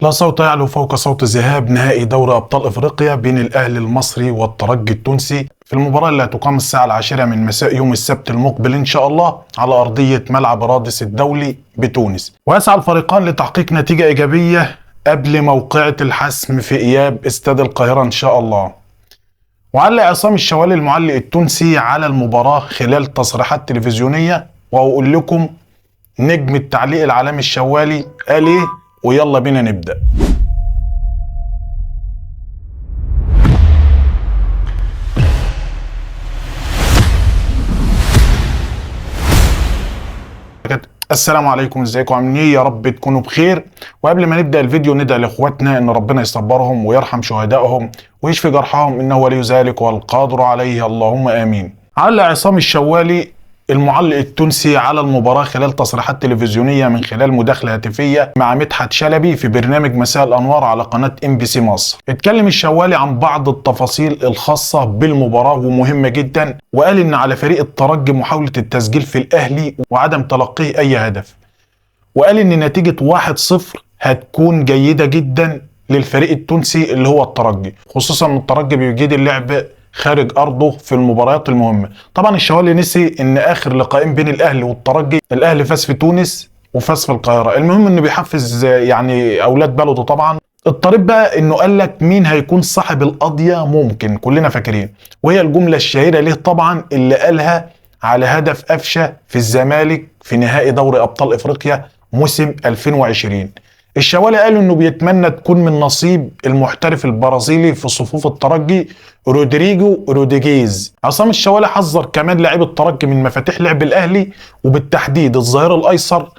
لا صوت يعلو فوق صوت ذهاب نهائي دوري أبطال إفريقيا بين الأهلي المصري والترجي التونسي في المباراة اللي هتقام الساعة 10 من مساء يوم السبت المقبل إن شاء الله على أرضية ملعب رادس الدولي بتونس. ويسعى الفريقان لتحقيق نتيجة إيجابية قبل موقعة الحسم في إياب استاد القاهرة إن شاء الله. وعلق عصام الشوالي المعلق التونسي على المباراة خلال تصريحات تلفزيونية، وأقول لكم نجم التعليق العالمي الشوالي قال إيه، ويلا بينا نبدأ. السلام عليكم، ازيكم عاملين ايه؟ يا رب تكونوا بخير. وقبل ما نبدا الفيديو ندعي لاخواتنا ان ربنا يصبرهم ويرحم شهدائهم ويشفي جرحهم انه ولي ذلك والقادر عليه، اللهم امين. علق عصام الشوالي المعلق التونسي على المباراة خلال تصريحات تلفزيونية من خلال مداخلة هاتفية مع مدحت شلبي في برنامج مساء الأنوار على قناة MBC مصر. اتكلم الشوالي عن بعض التفاصيل الخاصة بالمباراة ومهمة جدا، وقال إن على فريق الترجي محاولة التسجيل في الأهلي وعدم تلقيه أي هدف، وقال إن نتيجة 1-0 هتكون جيدة جدا للفريق التونسي اللي هو الترجي، خصوصا ان الترجي بيجيد اللعب خارج ارضه في المباريات المهمه. طبعا الشوالي نسي ان اخر لقاءين بين الاهلي والترجي الاهلي فاز في تونس وفاز في القاهره. المهم انه بيحفز يعني اولاد بلده. طبعا الطريف بقى انه قال لك مين هيكون صاحب القضيه، ممكن كلنا فاكرين، وهي الجمله الشهيره ليه طبعا اللي قالها على هدف قفشه في الزمالك في نهائي دوري ابطال افريقيا موسم 2020. الشوالي قال انه بيتمنى تكون من نصيب المحترف البرازيلي في صفوف الترجي رودريجو روديجيز. عصام الشوالي حذر كمان لاعب الترجي من مفاتيح لعب الاهلي، وبالتحديد الظهير الايسر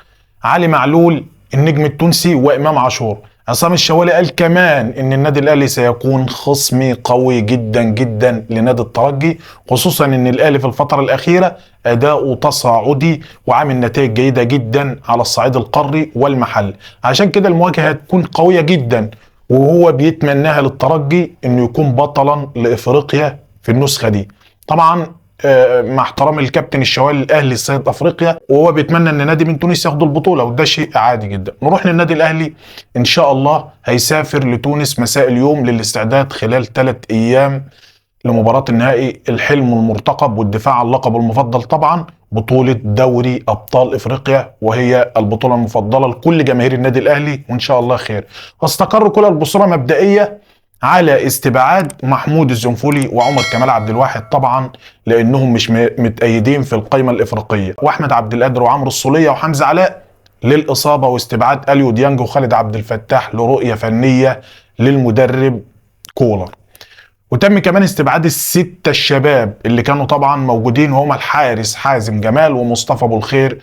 علي معلول النجم التونسي وامام عاشور. عصام الشوالي قال كمان ان النادي الاهلي سيكون خصم قوي جدا جدا لنادي الترجي، خصوصا ان الاهلي في الفتره الاخيره اداؤه تصاعدي وعامل نتائج جيده جدا على الصعيد القاري والمحلي، عشان كده المواجهه هتكون قويه جدا، وهو بيتمناها للترجي انه يكون بطلا لافريقيا في النسخه دي. طبعا مع احترام الكابتن الشوالي الاهلي السيد افريقيا، وهو بيتمنى ان نادي من تونس ياخد البطوله، وده شيء عادي جدا. نروح للنادي الاهلي ان شاء الله، هيسافر لتونس مساء اليوم للاستعداد خلال 3 ايام لمباراه النهائي، الحلم المرتقب والدفاع عن اللقب المفضل، طبعا بطوله دوري ابطال افريقيا، وهي البطوله المفضله لكل جماهير النادي الاهلي، وان شاء الله خير. واستقر كولر بصوره مبدئيه على استبعاد محمود الزنفولي وعمر كمال عبد الواحد، طبعا لانهم مش متأيدين في القائمه الافريقيه، واحمد عبد القادر وعمرو السوليه وحمزه علاء للاصابه، واستبعاد اليو ديانج وخالد عبد الفتاح لرؤيه فنيه للمدرب كولر. وتم كمان استبعاد الستة الشباب اللي كانوا طبعا موجودين، وهم الحارس حازم جمال ومصطفى ابو الخير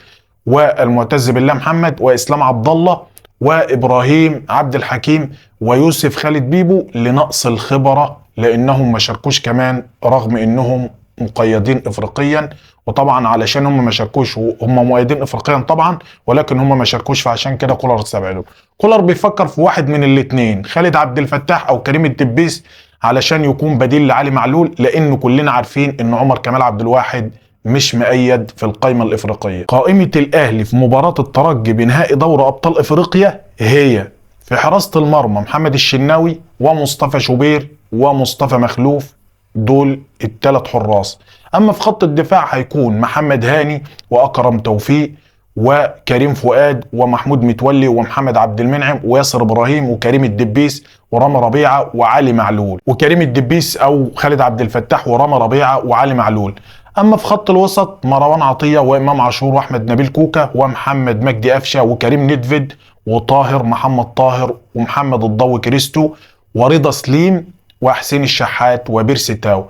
والمعتز بالله محمد واسلام عبد الله وابراهيم عبد الحكيم ويوسف خالد بيبو، لنقص الخبره لانهم ما شاركوش كمان رغم انهم مقيدين افريقيا. وطبعا علشان هم ما شاركوش وهم مؤيدين افريقيا طبعا، ولكن هم ما شاركوش، فعشان كده كولر استبعدهم. كولر بيفكر في واحد من الاثنين، خالد عبد الفتاح او كريم الدبيس، علشان يكون بديل لعلي معلول، لانه كلنا عارفين ان عمر كمال عبد الواحد مش مؤيد في القائمه الافريقيه. قائمه الاهلي في مباراه الترجي بنهائي دوري ابطال افريقيا هي: في حراسه المرمى محمد الشناوي ومصطفى شوبير ومصطفى مخلوف، دول الثلاث حراس. اما في خط الدفاع هيكون محمد هاني واكرم توفيق وكريم فؤاد ومحمود متولي ومحمد عبد المنعم وياسر ابراهيم وكريم الدبيس ورامي ربيعه وعلي معلول، وكريم الدبيس او خالد عبد الفتاح ورامي ربيعه وعلي معلول. اما في خط الوسط مروان عطيه وامام عاشور واحمد نبيل كوكا ومحمد مجدي قفشه وكريم ندفد وطاهر محمد طاهر ومحمد الضو كريستو ورضا سليم وحسين الشحات وبيرسي تاو.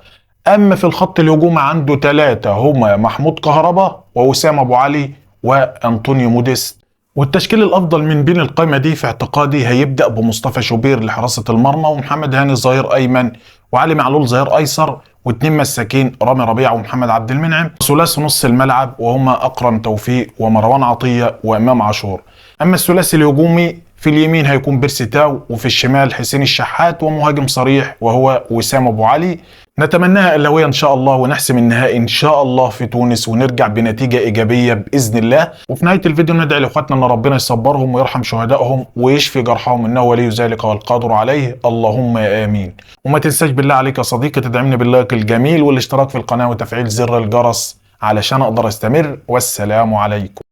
اما في الخط الهجوم عنده 3 هما محمود كهربا ووسام ابو علي وانطونيو موديست. والتشكيل الافضل من بين القائمه دي في اعتقادي هيبدا بمصطفى شوبير لحراسه المرمى، ومحمد هاني ظهير ايمن، وعلي معلول ظهير ايسر، واثنين مساكين رامي ربيعه ومحمد عبد المنعم. ثلاثي نص الملعب وهما اكرم توفيق ومروان عطيه وامام عاشور. اما الثلاثي الهجومي في اليمين هيكون بيرسي تاو، وفي الشمال حسين الشحات، ومهاجم صريح وهو وسام ابو علي. نتمناها إلهية إن شاء الله، ونحسم النهائي إن شاء الله في تونس، ونرجع بنتيجة إيجابية بإذن الله. وفي نهاية الفيديو ندعي لإخواتنا إن ربنا يصبرهم ويرحم شهدائهم ويشفي جرحهم، إنه ولي ذلك والقادر عليه، اللهم آمين. وما تنساش بالله عليك يا صديقي تدعمني باللايك الجميل والاشتراك في القناة وتفعيل زر الجرس علشان أقدر أستمر. والسلام عليكم.